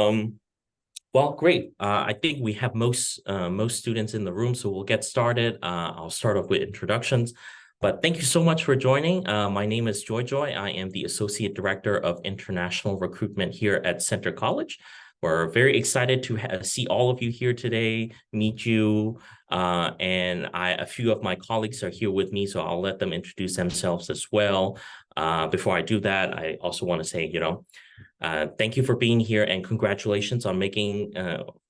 Um, well, great. I think we have most students in the room, so we'll get started. I'll start off with introductions. But thank you so much for joining. My name is Joy Joy. I am the Associate Director of International Recruitment here at Center College. We're very excited to see all of you here today, meet you, and a few of my colleagues are here with me, so I'll let them introduce themselves as well. Before I do that, I also want to say, thank you for being here and congratulations on making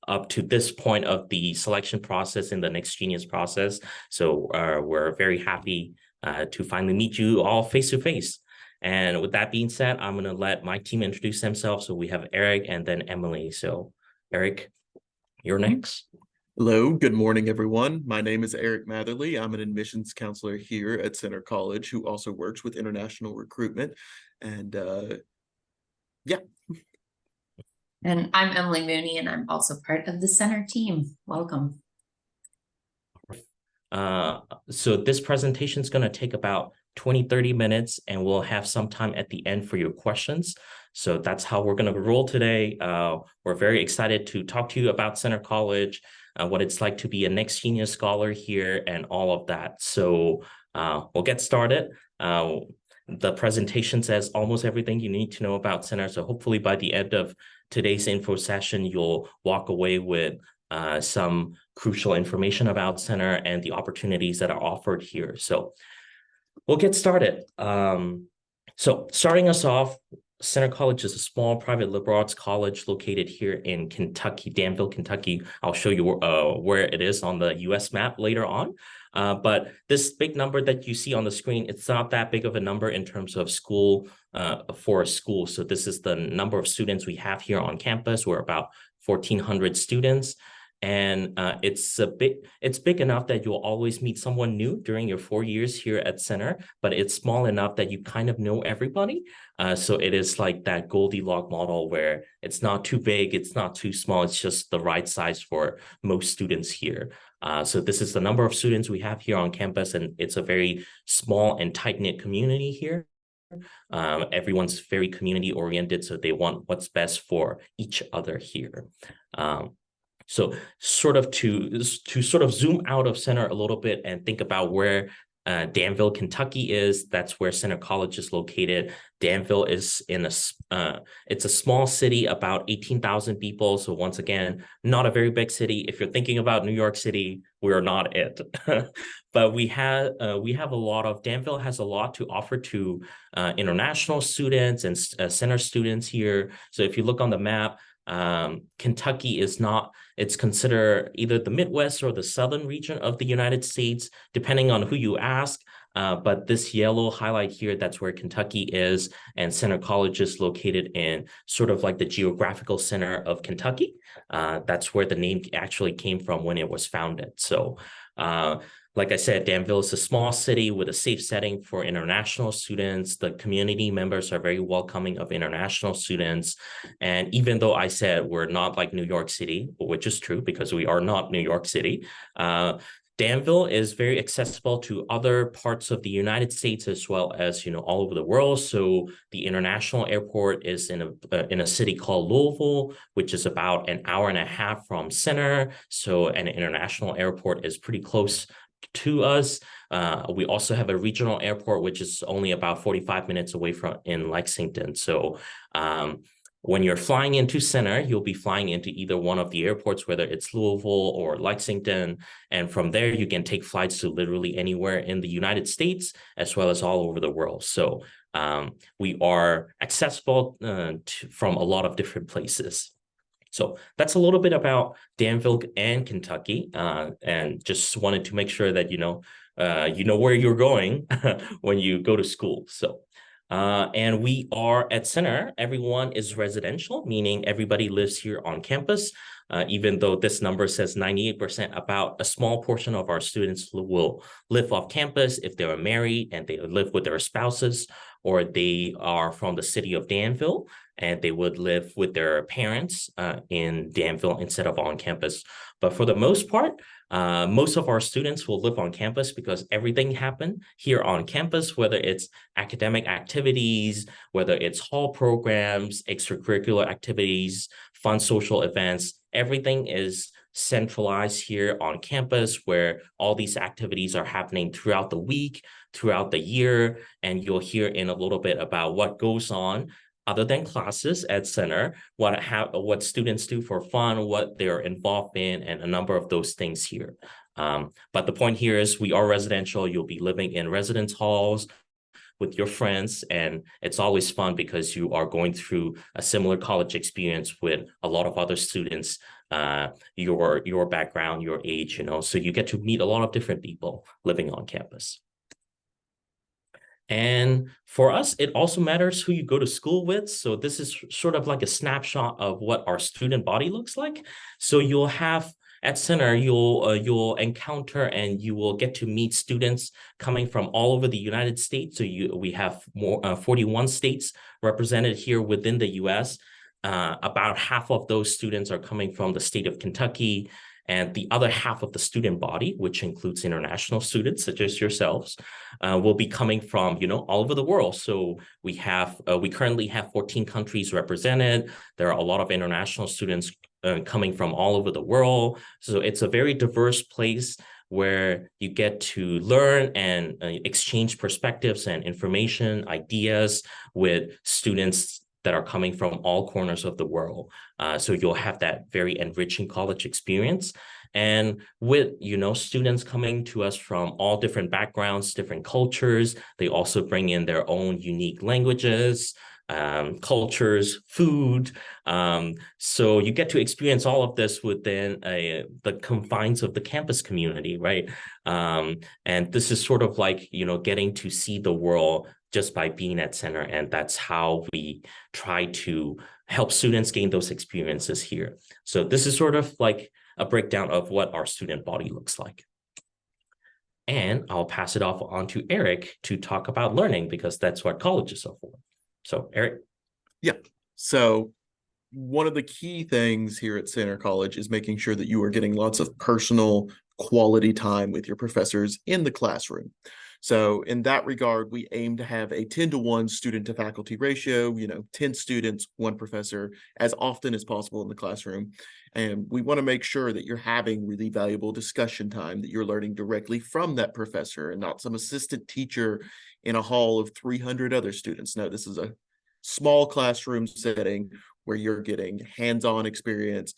up to this point of the selection process in the Next Genius process. So we're very happy to finally meet you all face to face. And with that being said, I'm going to let my team introduce themselves. So we have Eric and then Emily. So Eric, you're next. Hello, good morning, everyone. My name is Eric Matherly. I'm an admissions counselor here at Center College who also works with international recruitment. And yeah. And I'm Emily Mooney, and I'm also part of the Center team. Welcome. So this presentation is going to take about 20-30 minutes, and we'll have some time at the end for your questions. So that's how we're going to roll today. We're very excited to talk to you about Center College, what it's like to be a Next Genius Scholar here, and all of that. So we'll get started. The presentation says almost everything you need to know about Center. So hopefully by the end of today's info session, you'll walk away with some crucial information about Center and the opportunities that are offered here. So we'll get started. So starting us off, Center College is a small private liberal arts college located here in Kentucky, Danville, Kentucky. I'll show you where it is on the US map later on. But this big number that you see on the screen, it's not that big of a number in terms of school for a school. So this is the number of students we have here on campus. We're about 1,400 students. And it's big enough that you'll always meet someone new during your 4 years here at Center, but it's small enough that you kind of know everybody. So it is like that Goldilocks model where it's not too big, it's not too small, it's just the right size for most students here. So this is the number of students we have here on campus, and it's a very small and tight-knit community here. Everyone's very community oriented, so they want what's best for each other here. So sort of to sort of zoom out of Center a little bit and think about where Danville, Kentucky is. That's where Center College is located. Danville is it's a small city, about 18,000 people. So once again, not a very big city. If you're thinking about New York City, we're not it. But we have a lot of, Danville has a lot to offer to international students and Center students here. So if you look on the map, Kentucky is not, it's considered either the Midwest or the southern region of the United States, depending on who you ask. But this yellow highlight here, that's where Kentucky is, and Center College is located in sort of like the geographical center of Kentucky. That's where the name actually came from when it was founded. So like I said, Danville is a small city with a safe setting for international students. The community members are very welcoming of international students. And even though I said we're not like New York City, which is true because we are not New York City, Danville is very accessible to other parts of the United States as well as, all over the world. So the international airport is in a city called Louisville, which is about an hour and a half from Center. So an international airport is pretty close to us. We also have a regional airport, which is only about 45 minutes away from in Lexington. So when you're flying into Center, you'll be flying into either one of the airports, whether it's Louisville or Lexington. And from there, you can take flights to literally anywhere in the United States, as well as all over the world. So we are accessible from a lot of different places. So that's a little bit about Danville and Kentucky, and just wanted to make sure that you know where you're going when you go to school. So, and we are at Center. Everyone is residential, meaning everybody lives here on campus. Even though this number says 98%, about a small portion of our students will live off campus if they are married and they live with their spouses, or they are from the city of Danville and they would live with their parents in Danville instead of on campus. But for the most part, most of our students will live on campus because everything happened here on campus, whether it's academic activities, whether it's hall programs, extracurricular activities, fun social events. Everything is centralized here on campus where all these activities are happening throughout the week, throughout the year, and you'll hear in a little bit about what goes on other than classes at Center, what students do for fun, what they're involved in, and a number of those things here. But the point here is we are residential. You'll be living in residence halls with your friends, and it's always fun because you are going through a similar college experience with a lot of other students, your background, your age, so you get to meet a lot of different people living on campus. And for us, it also matters who you go to school with. So this is sort of like a snapshot of what our student body looks like. So you'll have at Center, you'll encounter and you will get to meet students coming from all over the United States. So we have 41 states represented here within the U.S. About half of those students are coming from the state of Kentucky, and the other half of the student body, which includes international students such as yourselves, will be coming from, all over the world. So we currently have 14 countries represented. There are a lot of international students coming from all over the world. So it's a very diverse place where you get to learn and exchange perspectives and information, ideas with students that are coming from all corners of the world. So you'll have that very enriching college experience. And with, students coming to us from all different backgrounds, different cultures, they also bring in their own unique languages, cultures, food. So you get to experience all of this within the confines of the campus community, right? And this is sort of like, getting to see the world just by being at Center. And that's how we try to help students gain those experiences here. So this is sort of like a breakdown of what our student body looks like. And I'll pass it off on to Eric to talk about learning, because that's what colleges are for. So Eric. Yeah. So one of the key things here at Center College is making sure that you are getting lots of personal quality time with your professors in the classroom. So in that regard, we aim to have a 10-to-1 student to faculty ratio, 10 students, 1 professor, as often as possible in the classroom. And we want to make sure that you're having really valuable discussion time, that you're learning directly from that professor and not some assistant teacher in a hall of 300 other students. No, this is a small classroom setting where you're getting hands-on experience,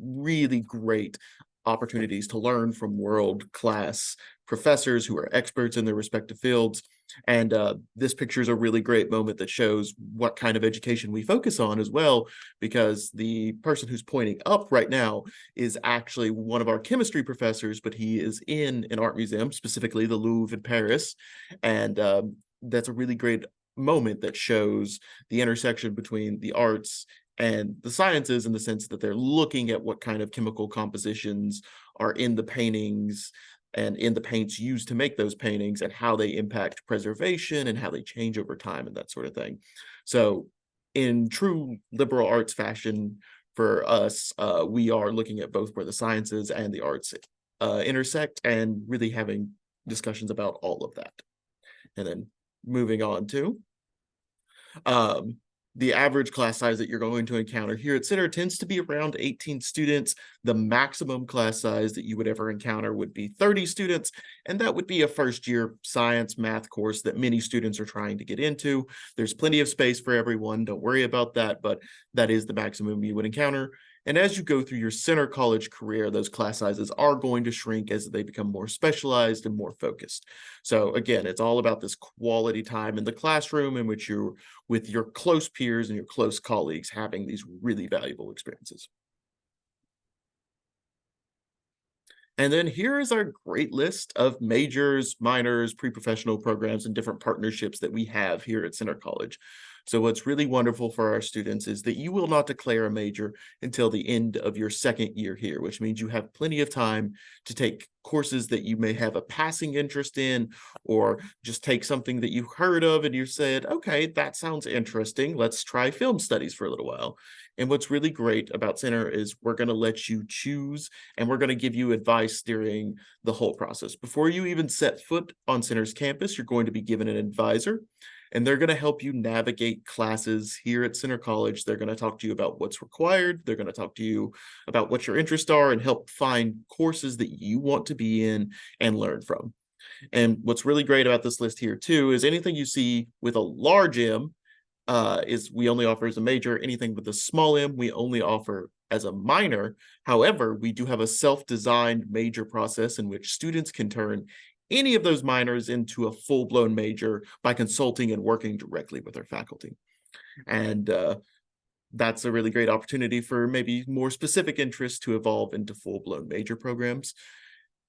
really great opportunities to learn from world-class professors who are experts in their respective fields. And this picture is a really great moment that shows what kind of education we focus on as well, because the person who's pointing up right now is actually one of our chemistry professors, but he is in an art museum, specifically the Louvre in Paris. And that's a really great moment that shows the intersection between the arts and the sciences, in the sense that they're looking at what kind of chemical compositions are in the paintings and in the paints used to make those paintings, and how they impact preservation and how they change over time and that sort of thing. So in true liberal arts fashion for us, we are looking at both where the sciences and the arts intersect, and really having discussions about all of that. And then moving on to the average class size that you're going to encounter here at Center tends to be around 18 students. The maximum class size that you would ever encounter would be 30 students, and that would be a first-year science math course that many students are trying to get into. There's plenty of space for everyone, don't worry about that, but that is the maximum you would encounter. And as you go through your Center College career, those class sizes are going to shrink as they become more specialized and more focused. So again, it's all about this quality time in the classroom in which you're with your close peers and your close colleagues having these really valuable experiences. And then here is our great list of majors, minors, pre-professional programs, and different partnerships that we have here at Center College. So what's really wonderful for our students is that you will not declare a major until the end of your second year here, which means you have plenty of time to take courses that you may have a passing interest in, or just take something that you heard of and you said, okay, that sounds interesting. Let's try film studies for a little while. And what's really great about Center is we're going to let you choose, and we're going to give you advice during the whole process. Before you even set foot on Center's campus, you're going to be given an advisor. and they're going to help you navigate classes here at Center College. They're going to talk to you about what's required. They're going to talk to you about what your interests are and help find courses that you want to be in and learn from. And what's really great about this list here too is anything you see with a large M is we only offer as a major. Anything with a small m, we only offer as a minor. However, we do have a self-designed major process in which students can turn any of those minors into a full-blown major by consulting and working directly with our faculty. And that's a really great opportunity for maybe more specific interests to evolve into full-blown major programs.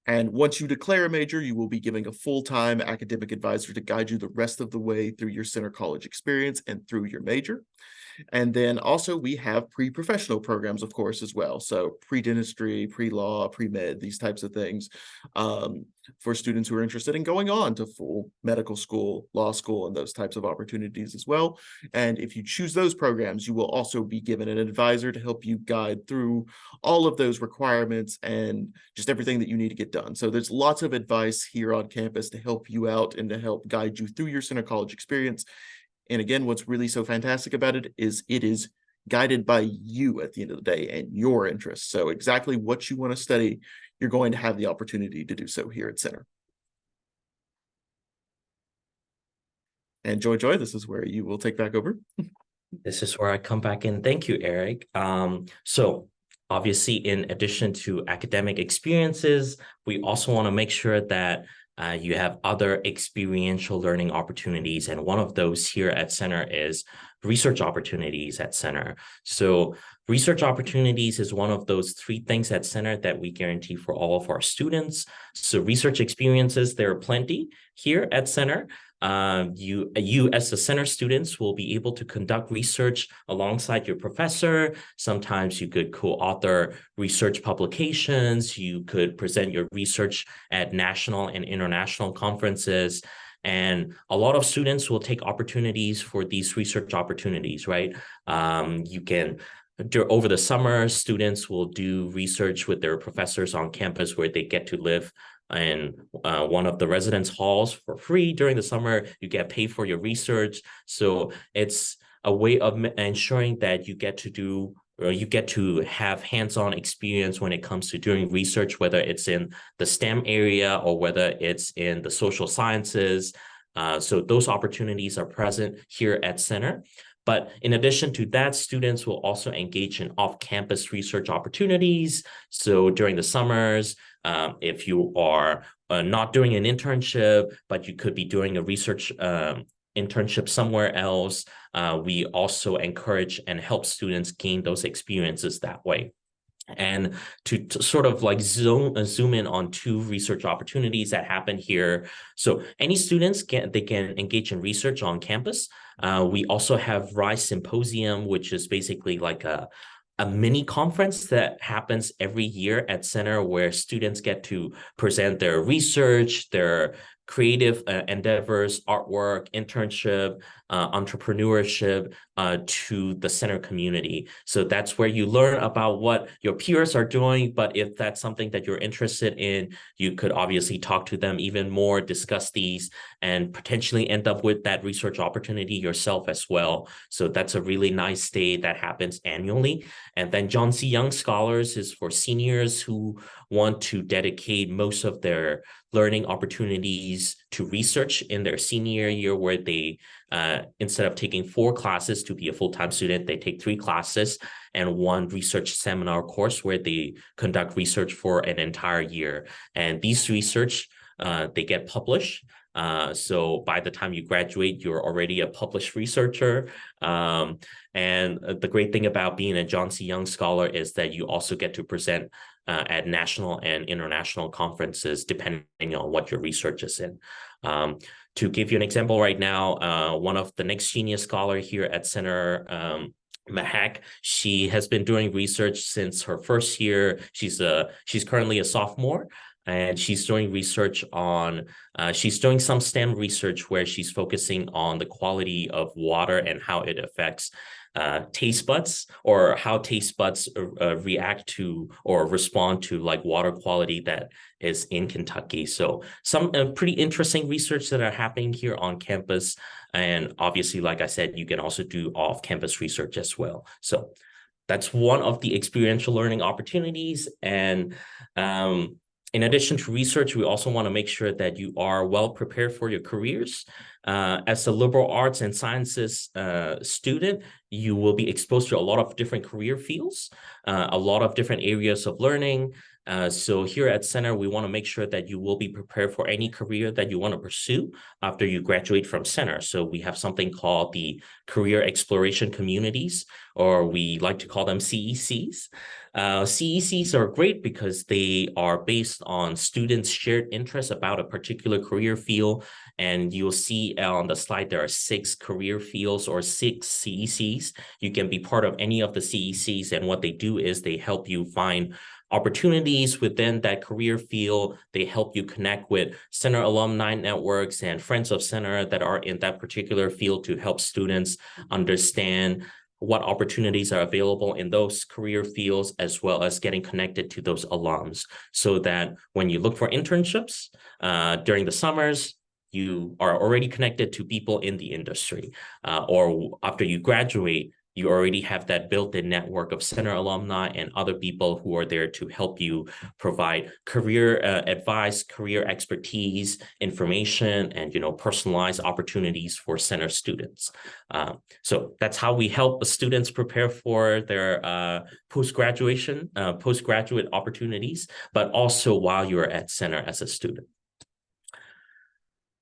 And once you declare a major, you will be giving a full-time academic advisor to guide you the rest of the way through your Center College experience and through your major. And then also we have pre-professional programs, of course, as well. So pre-dentistry, pre-law, pre-med, these types of things for students who are interested in going on to full medical school, law school, and those types of opportunities as well. And if you choose those programs, you will also be given an advisor to help you guide through all of those requirements and just everything that you need to get done. So there's lots of advice here on campus to help you out and to help guide you through your Center College experience. And again, what's really so fantastic about it is guided by you at the end of the day and your interests. So exactly what you want to study, you're going to have the opportunity to do so here at Center. And Joy, this is where you will take back over. This is where I come back in. Thank you, Eric. So obviously, in addition to academic experiences, we also want to make sure that you have other experiential learning opportunities. And one of those here at Center is research opportunities at Center. So research opportunities is one of those 3 things at Center that we guarantee for all of our students. So research experiences, there are plenty here at Center. You as the Center students will be able to conduct research alongside your professor. Sometimes you could co-author research publications. You could present your research at national and international conferences. And a lot of students will take opportunities for these research opportunities, right? Over the summer, students will do research with their professors on campus where they get to live in one of the residence halls for free during the summer. You get paid for your research. So it's a way of ensuring that you get to have hands-on experience when it comes to doing research, whether it's in the STEM area or whether it's in the social sciences. So those opportunities are present here at Center. But in addition to that, students will also engage in off-campus research opportunities. So during the summers, if you are not doing an internship, but you could be doing a research internship somewhere else, we also encourage and help students gain those experiences that way. And to sort of like zoom in on 2 research opportunities that happen here. So any students can engage in research on campus. We also have RISE Symposium, which is basically like a mini conference that happens every year at Center where students get to present their research, their creative endeavors, artwork, internship, entrepreneurship to the Center community. So that's where you learn about what your peers are doing. But if that's something that you're interested in, you could obviously talk to them even more, discuss these, and potentially end up with that research opportunity yourself as well. So that's a really nice day that happens annually. And then John C. Young Scholars is for seniors who want to dedicate most of their learning opportunities to research in their senior year, where they, instead of taking 4 classes to be a full-time student, they take 3 classes and 1 research seminar course where they conduct research for an entire year. And these research, they get published. So by the time you graduate, you're already a published researcher. And the great thing about being a John C. Young Scholar is that you also get to present at national and international conferences, depending on what your research is in. To give you an example right now, one of the next genius scholar here at Center, Mahak, she has been doing research since her first year. She's currently a sophomore, and she's doing research on, she's doing some STEM research where she's focusing on the quality of water and how it affects taste buds, or how taste buds react to or respond to like water quality that is in Kentucky. So some pretty interesting research that are happening here on campus. And obviously, like I said, you can also do off-campus research as well. So that's one of the experiential learning opportunities. And in addition to research, we also want to make sure that you are well prepared for your careers. As a liberal arts and sciences student, you will be exposed to a lot of different career fields, a lot of different areas of learning. So here at Center, we want to make sure that you will be prepared for any career that you want to pursue after you graduate from Center. So we have something called the Career Exploration Communities, or we like to call them CECs. CECs are great because they are based on students' shared interests about a particular career field. And you'll see on the slide, there are 6 career fields or 6 CECs. You can be part of any of the CECs. And what they do is they help you find opportunities within that career field. They help you connect with Center alumni networks and friends of Center that are in that particular field to help students understand what opportunities are available in those career fields, as well as getting connected to those alums, so that when you look for internships during the summers, you are already connected to people in the industry, or after you graduate, you already have that built-in network of Center alumni and other people who are there to help you provide career advice, career expertise, information, and personalized opportunities for Center students. So that's how we help the students prepare for their postgraduate opportunities, but also while you're at Center as a student.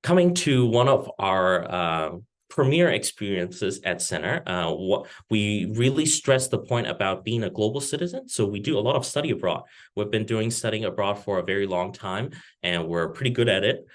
Coming to one of our premier experiences at Center, what we really stress the point about being a global citizen. So we do a lot of study abroad. We've been doing studying abroad for a very long time, and we're pretty good at it.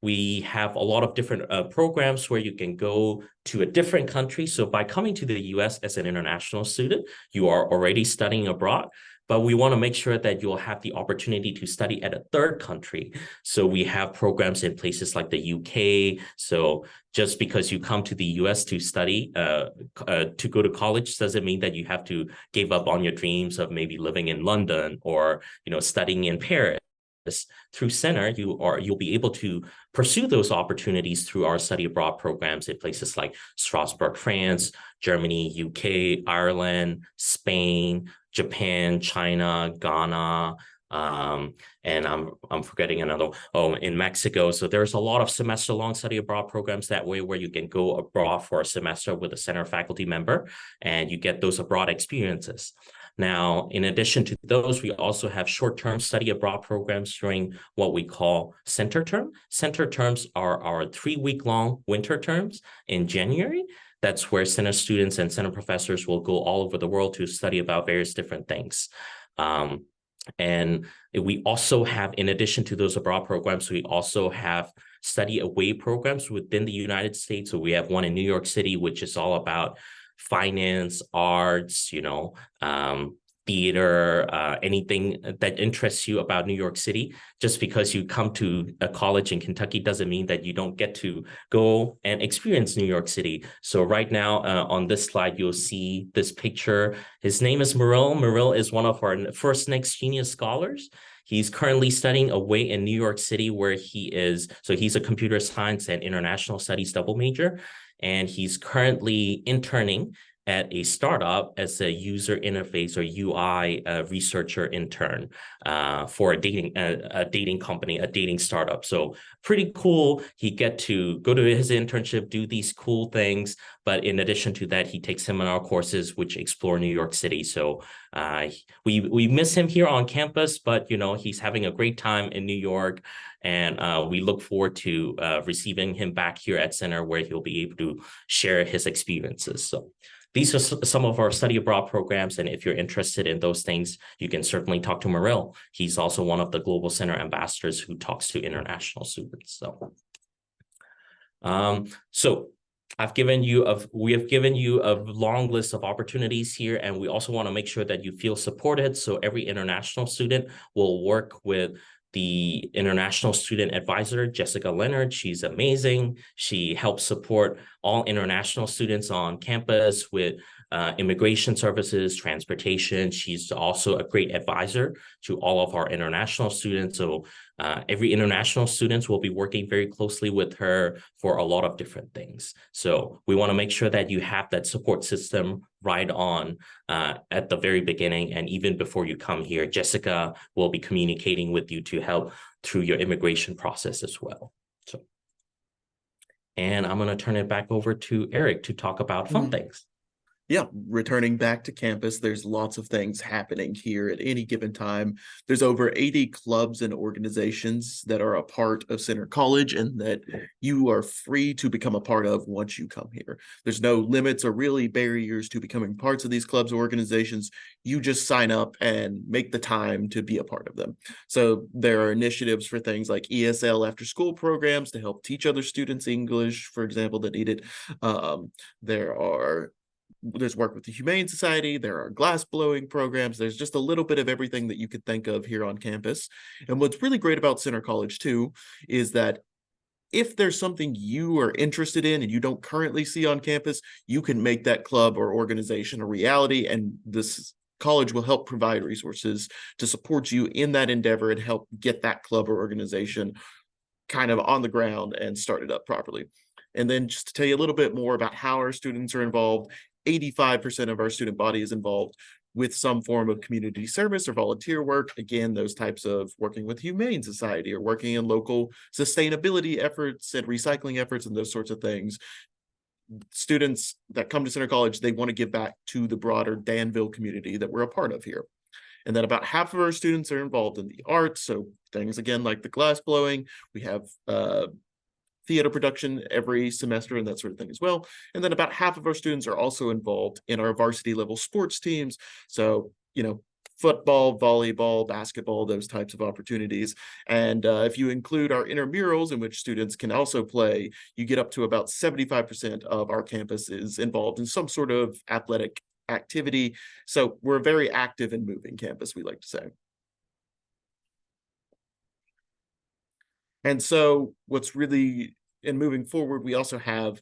We have a lot of different programs where you can go to a different country. So by coming to the US as an international student, you are already studying abroad. But we want to make sure that you'll have the opportunity to study at a third country. So we have programs in places like the UK. So just because you come to the US to study, to go to college, doesn't mean that you have to give up on your dreams of maybe living in London or studying in Paris. Through Center, you'll be able to pursue those opportunities through our study abroad programs in places like Strasbourg, France, Germany, UK, Ireland, Spain, Japan, China, Ghana, and I'm forgetting another. Oh, in Mexico. So there's a lot of semester-long study abroad programs that way, where you can go abroad for a semester with a Center faculty member, and you get those abroad experiences. Now, in addition to those, we also have short-term study abroad programs during what we call Center term. Center terms are our 3-week-long winter terms in January. That's where Center students and Center professors will go all over the world to study about various different things. And we also have, in addition to those abroad programs, we also have study away programs within the United States. So we have one in New York City, which is all about finance, arts, theater, anything that interests you about New York City. Just because you come to a college in Kentucky doesn't mean that you don't get to go and experience New York City. So right now on this slide, you'll see this picture. His name is Murrell. Murrell is one of our first Next Genius scholars. He's currently studying away in New York City, where he is. So he's a computer science and international studies double major. And he's currently interning at a startup as a user interface or UI researcher intern for a dating company, a dating startup. So pretty cool. He get to go to his internship, do these cool things. But in addition to that, he takes seminar courses which explore New York City. So we miss him here on campus, but he's having a great time in New York. And we look forward to receiving him back here at Center, where he'll be able to share his experiences. So these are some of our study abroad programs. And if you're interested in those things, you can certainly talk to Murrell. He's also one of the Global Center ambassadors who talks to international students. So we have given you a long list of opportunities here, and we also want to make sure that you feel supported. So every international student will work with the international student advisor, Jessica Leonard. She's amazing. She helps support all international students on campus with immigration services, transportation. She's also a great advisor to all of our international students. So every international students will be working very closely with her for a lot of different things. So we want to make sure that you have that support system right on at the very beginning. And even before you come here, Jessica will be communicating with you to help through your immigration process as well. So, and I'm going to turn it back over to Eric to talk about fun things. Yeah, returning back to campus, there's lots of things happening here at any given time. There's over 80 clubs and organizations that are a part of Center College and that you are free to become a part of once you come here. There's no limits or really barriers to becoming parts of these clubs or organizations. You just sign up and make the time to be a part of them. So there are initiatives for things like ESL after school programs to help teach other students English, for example, that need it. There's work with the Humane Society, there are glass blowing programs, there's just a little bit of everything that you could think of here on campus. And what's really great about Center College too, is that if there's something you are interested in and you don't currently see on campus, you can make that club or organization a reality, and this college will help provide resources to support you in that endeavor and help get that club or organization kind of on the ground and started up properly. And then just to tell you a little bit more about how our students are involved, 85% of our student body is involved with some form of community service or volunteer work. Again, those types of working with Humane Society or working in local sustainability efforts and recycling efforts and those sorts of things. Students that come to Center College, they want to give back to the broader Danville community that we're a part of here. And then about half of our students are involved in the arts. So things again like the glass blowing, we have theater production every semester and that sort of thing as well. And then about half of our students are also involved in our varsity level sports teams. So, football, volleyball, basketball, those types of opportunities. And if you include our intramurals in which students can also play, you get up to about 75% of our campus is involved in some sort of athletic activity. So we're a very active and moving campus, we like to say. And so what's really, in moving forward, we also have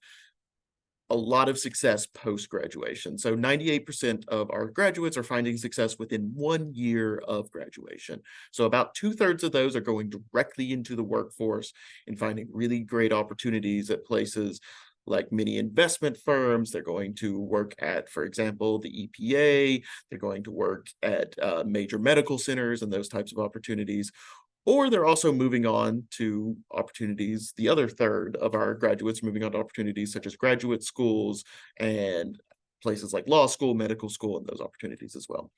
a lot of success post-graduation. So 98% of our graduates are finding success within 1 year of graduation. So about 2/3 of those are going directly into the workforce and finding really great opportunities at places like many investment firms. They're going to work at, for example, the EPA. They're going to work at major medical centers and those types of opportunities. Or they're also moving on to opportunities. The other third of our graduates moving on to opportunities such as graduate schools and places like law school, medical school, and those opportunities as well.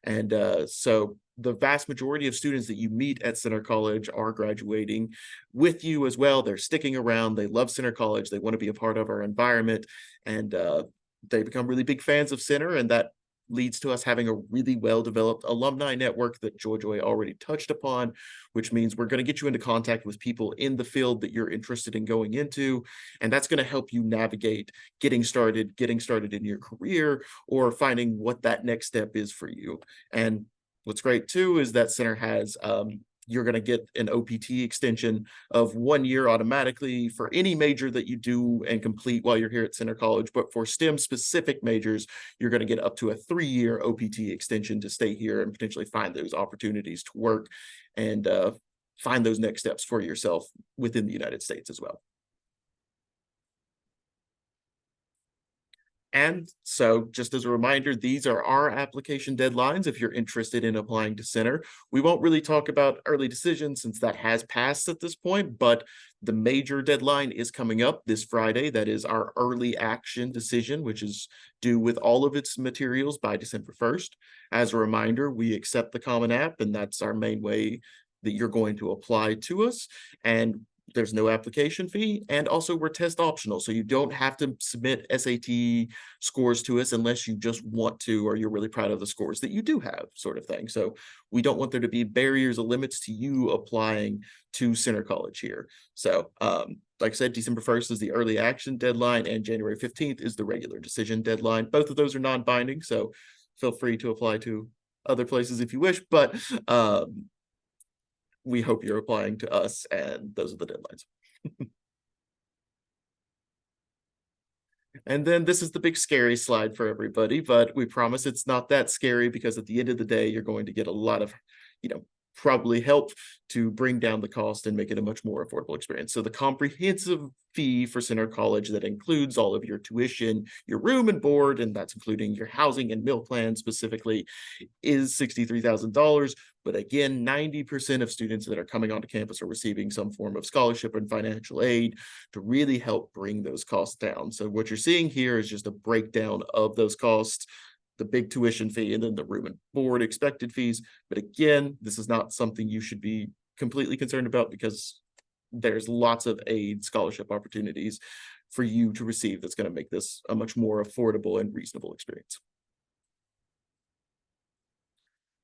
And so the vast majority of students that you meet at Center College are graduating with you as well. They're sticking around. They love Center College. They want to be a part of our environment. And they become really big fans of Center. And that leads to us having a really well-developed alumni network that Joy already touched upon, which means we're going to get you into contact with people in the field that you're interested in going into. And that's going to help you navigate getting started in your career or finding what that next step is for you. And what's great too is that Center has you're going to get an OPT extension of 1 year automatically for any major that you do and complete while you're here at Center College. But for STEM specific majors, you're going to get up to a 3-year OPT extension to stay here and potentially find those opportunities to work and find those next steps for yourself within the United States as well. And so just as a reminder, these are our application deadlines if you're interested in applying to Center. We won't really talk about early decisions since that has passed at this point, but the major deadline is coming up this Friday. That is our early action decision, which is due with all of its materials by December 1st. As a reminder, we accept the Common App, and that's our main way that you're going to apply to us. And there's no application fee, and also we're test optional, so you don't have to submit SAT scores to us unless you just want to or you're really proud of the scores that you do have, sort of thing. So we don't want there to be barriers or limits to you applying to Center College here. So like I said, December 1st is the early action deadline and January 15th is the regular decision deadline. Both of those are non-binding, so feel free to apply to other places if you wish, but we hope you're applying to us, and those are the deadlines. And then this is the big scary slide for everybody, but we promise it's not that scary, because at the end of the day, you're going to get a lot of, probably help to bring down the cost and make it a much more affordable experience. So the comprehensive fee for Center College, that includes all of your tuition, your room and board, and that's including your housing and meal plan specifically, is $63,000. But again, 90% of students that are coming onto campus are receiving some form of scholarship and financial aid to really help bring those costs down. So what you're seeing here is just a breakdown of those costs, the big tuition fee, and then the room and board expected fees. But again, this is not something you should be completely concerned about, because there's lots of aid scholarship opportunities for you to receive that's going to make this a much more affordable and reasonable experience.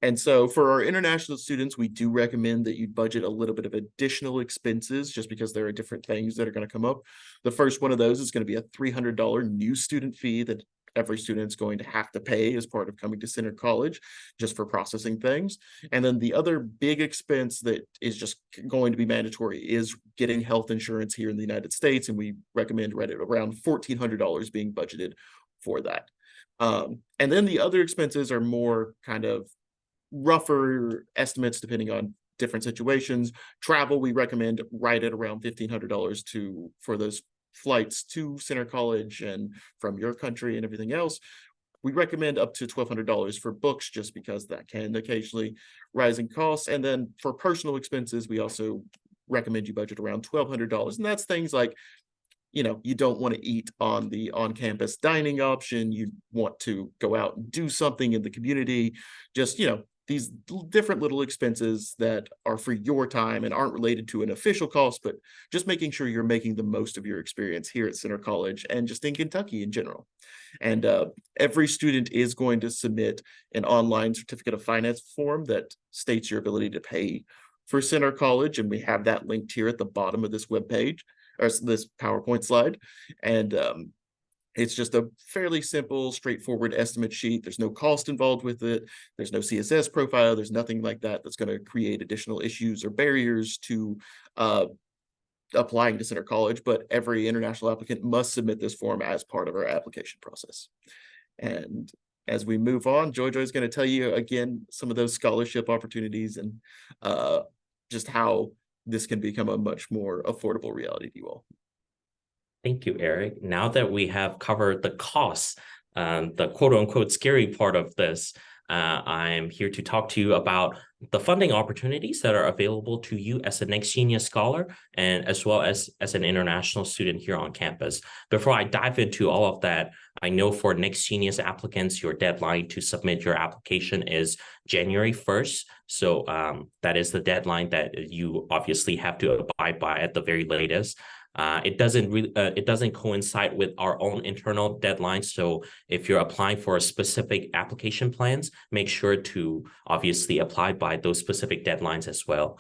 And so for our international students, we do recommend that you budget a little bit of additional expenses, just because there are different things that are going to come up. The first one of those is going to be a $300 new student fee that every student's going to have to pay as part of coming to Center College, just for processing things. And then the other big expense that is just going to be mandatory is getting health insurance here in the United States. And we recommend right at around $1,400 being budgeted for that. And then the other expenses are more kind of rougher estimates depending on different situations. Travel, we recommend right at around $1,500 for those flights to Center College and from your country and everything else. We recommend up to $1,200 for books, just because that can occasionally rise in costs. And then for personal expenses, we also recommend you budget around $1,200. And that's things like, you don't want to eat on the on-campus dining option. You want to go out and do something in the community. Just, these different little expenses that are for your time and aren't related to an official cost, but just making sure you're making the most of your experience here at Center College and just in Kentucky in general. And every student is going to submit an online certificate of finance form that states your ability to pay for Center College. And we have that linked here at the bottom of this webpage, or this PowerPoint slide. And it's just a fairly simple, straightforward estimate sheet. There's no cost involved with it. There's no CSS profile. There's nothing like that that's going to create additional issues or barriers to applying to Center College. But every international applicant must submit this form as part of our application process. And as we move on, Joy is going to tell you again some of those scholarship opportunities and just how this can become a much more affordable reality to you all. Thank you, Eric. Now that we have covered the costs, the quote unquote scary part of this, I'm here to talk to you about the funding opportunities that are available to you as a Next Genius Scholar and as well as an international student here on campus. Before I dive into all of that, I know for Next Genius applicants, your deadline to submit your application is January 1st. So that is the deadline that you obviously have to abide by at the very latest. It doesn't coincide with our own internal deadlines. So if you're applying for a specific application plans, make sure to obviously apply by those specific deadlines as well.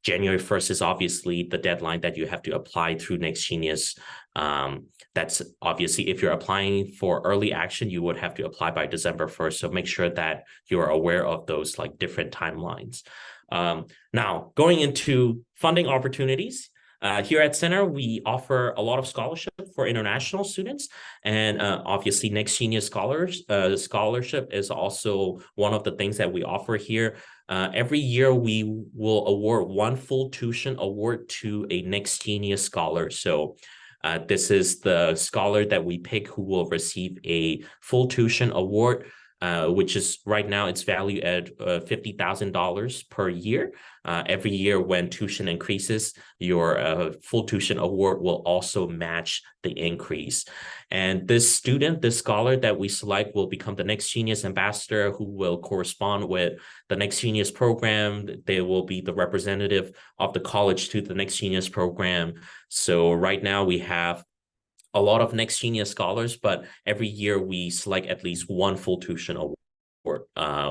January 1st is obviously the deadline that you have to apply through Next Genius. That's obviously, if you're applying for early action, you would have to apply by December 1st. So make sure that you are aware of those like different timelines. Now, going into funding opportunities. Here at Center, we offer a lot of scholarship for international students, and obviously Next Genius Scholars scholarship is also one of the things that we offer here. Every year, we will award one full tuition award to a Next Genius Scholar. So this is the scholar that we pick who will receive a full tuition award, which is right now it's valued at $50,000 per year. Every year when tuition increases, your full tuition award will also match the increase. And this student, this scholar that we select will become the Next Genius Ambassador who will correspond with the Next Genius program. They will be the representative of the college to the Next Genius program. So right now we have a lot of Next Genius Scholars, but every year we select at least one full tuition award.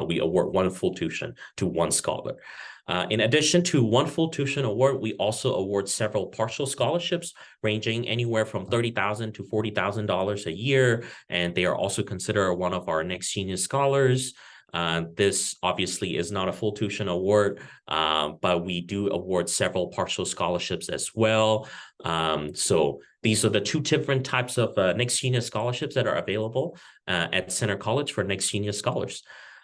We award one full tuition to one scholar. In addition to one full tuition award, we also award several partial scholarships ranging anywhere from $30,000 to $40,000 a year, and they are also considered one of our Next Genius Scholars. This obviously is not a full tuition award, but we do award several partial scholarships as well. So these are the two different types of Next Genius scholarships that are available at Center College for Next Genius scholars.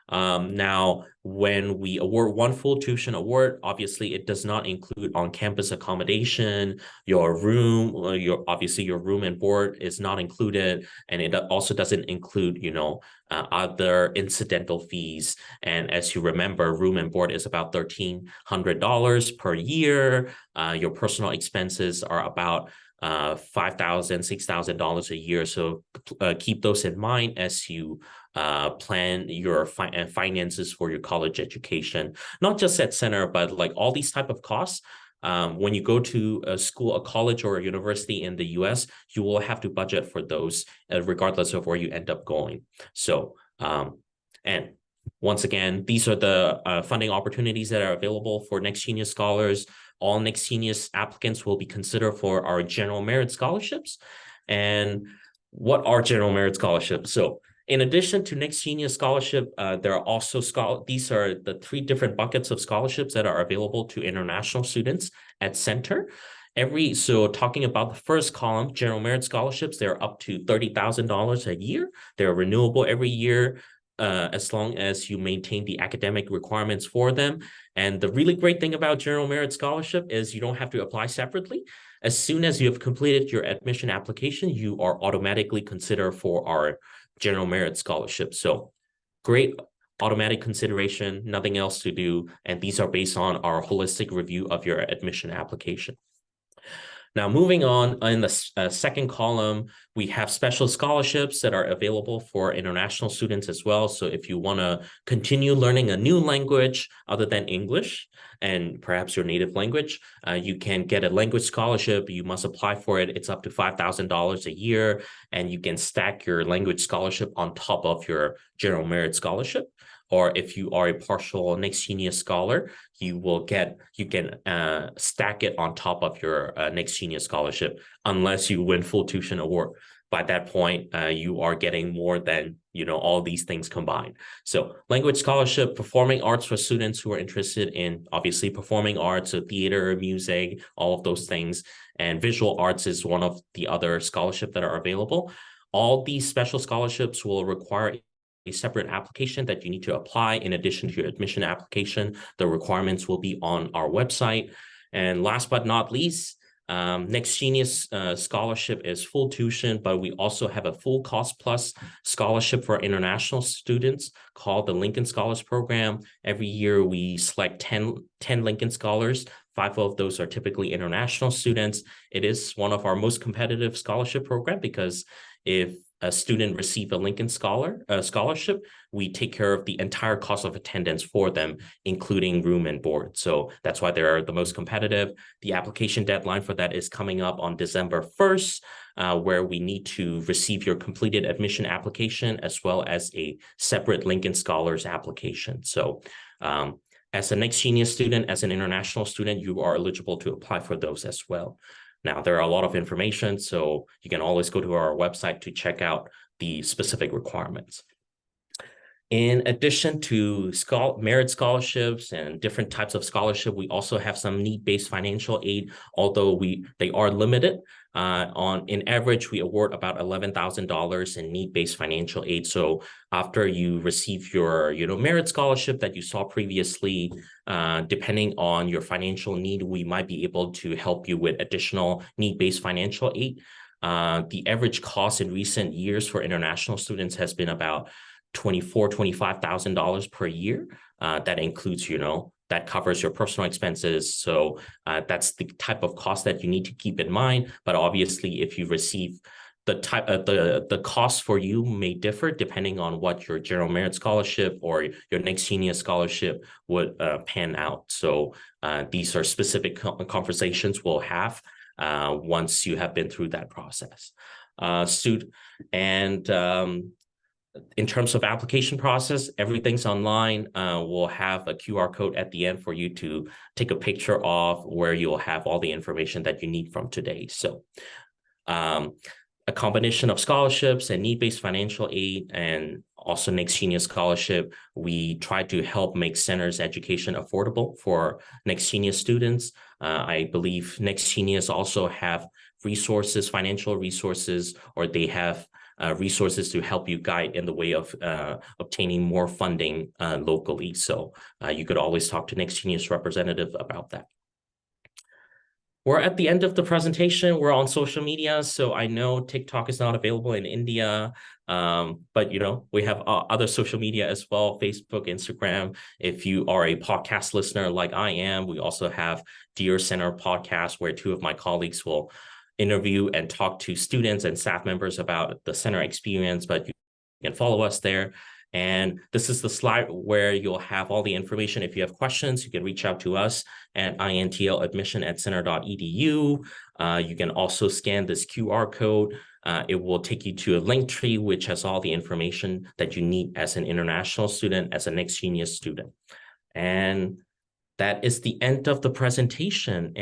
Now, when we award one full tuition award, obviously it does not include on-campus accommodation, your room, obviously your room and board is not included, and it also doesn't include, other incidental fees. And as you remember, room and board is about $1,300 per year. Your personal expenses are about $5,000, $6,000 a year. So keep those in mind as you plan your finances for your college education, not just at Center, but like all these type of costs. When you go to a school, a college, or a university in the US, you will have to budget for those regardless of where you end up going. So, and once again, these are the funding opportunities that are available for Next Genius scholars. All Next Genius applicants will be considered for our general merit scholarships. And what are general merit scholarships? So in addition to Next Genius scholarship, there are also these are the three different buckets of scholarships that are available to international students at Center. So talking about the first column, general merit scholarships, they're up to $30,000 a year. They're renewable every year, as long as you maintain the academic requirements for them. And the really great thing about general merit scholarship is you don't have to apply separately. As soon as you have completed your admission application, you are automatically considered for our general merit scholarship. So great automatic consideration, nothing else to do. And these are based on our holistic review of your admission application. Now, moving on, in the second column, we have special scholarships that are available for international students as well. So if you want to continue learning a new language other than English, and perhaps your native language, you can get a language scholarship. You must apply for it. It's up to $5,000 a year, and you can stack your language scholarship on top of your general merit scholarship. Or if you are a partial Next Genius scholar, you can stack it on top of your Next Genius scholarship, unless you win full tuition award. By that point, you are getting more than all these things combined. So language scholarship, performing arts for students who are interested in obviously performing arts, so theater, music, all of those things, and visual arts is one of the other scholarships that are available. All these special scholarships will require a separate application that you need to apply in addition to your admission application. The requirements will be on our website. And last but not least, Next Genius scholarship is full tuition, but we also have a full cost plus scholarship for international students called the Lincoln Scholars Program. Every year we select 10 Lincoln Scholars. 5 of those are typically international students. It is one of our most competitive scholarship program because if a student receive a Lincoln scholarship, we take care of the entire cost of attendance for them, including room and board. So that's why they're the most competitive. The application deadline for that is coming up on December 1st, where we need to receive your completed admission application as well as a separate Lincoln Scholars application. So as a Next Genius student, as an international student, you are eligible to apply for those as well. Now, there are a lot of information, so you can always go to our website to check out the specific requirements. In addition to merit scholarships and different types of scholarship, we also have some need-based financial aid, although they are limited. In average, we award about $11,000 in need-based financial aid. So after you receive your merit scholarship that you saw previously, depending on your financial need, we might be able to help you with additional need-based financial aid. The average cost in recent years for international students has been about $25,000 per year. That includes, that covers your personal expenses. So that's the type of cost that you need to keep in mind. But obviously, if you receive the cost for you may differ depending on what your general merit scholarship or your Next Genius scholarship would pan out. So these are specific conversations we'll have once you have been through that process. In terms of application process, everything's online. We'll have a QR code at the end for you to take a picture of, where you'll have all the information that you need from today. So a combination of scholarships and need-based financial aid, and also Next Genius Scholarship. We try to help make center's education affordable for Next Genius students. I believe Next Genius also have resources, financial resources, or they have resources to help you guide in the way of obtaining more funding locally. So you could always talk to Next Genius representative about that. We're at the end of the presentation. We're on social media. So I know TikTok is not available in India, but we have other social media as well, Facebook, Instagram. If you are a podcast listener like I am, we also have Dear Center podcast, where two of my colleagues will interview and talk to students and staff members about the center experience, but you can follow us there. And this is the slide where you'll have all the information. If you have questions, you can reach out to us at intladmission@center.edu. You can also scan this QR code. It will take you to a link tree, which has all the information that you need as an international student, as a Next Genius student. And that is the end of the presentation.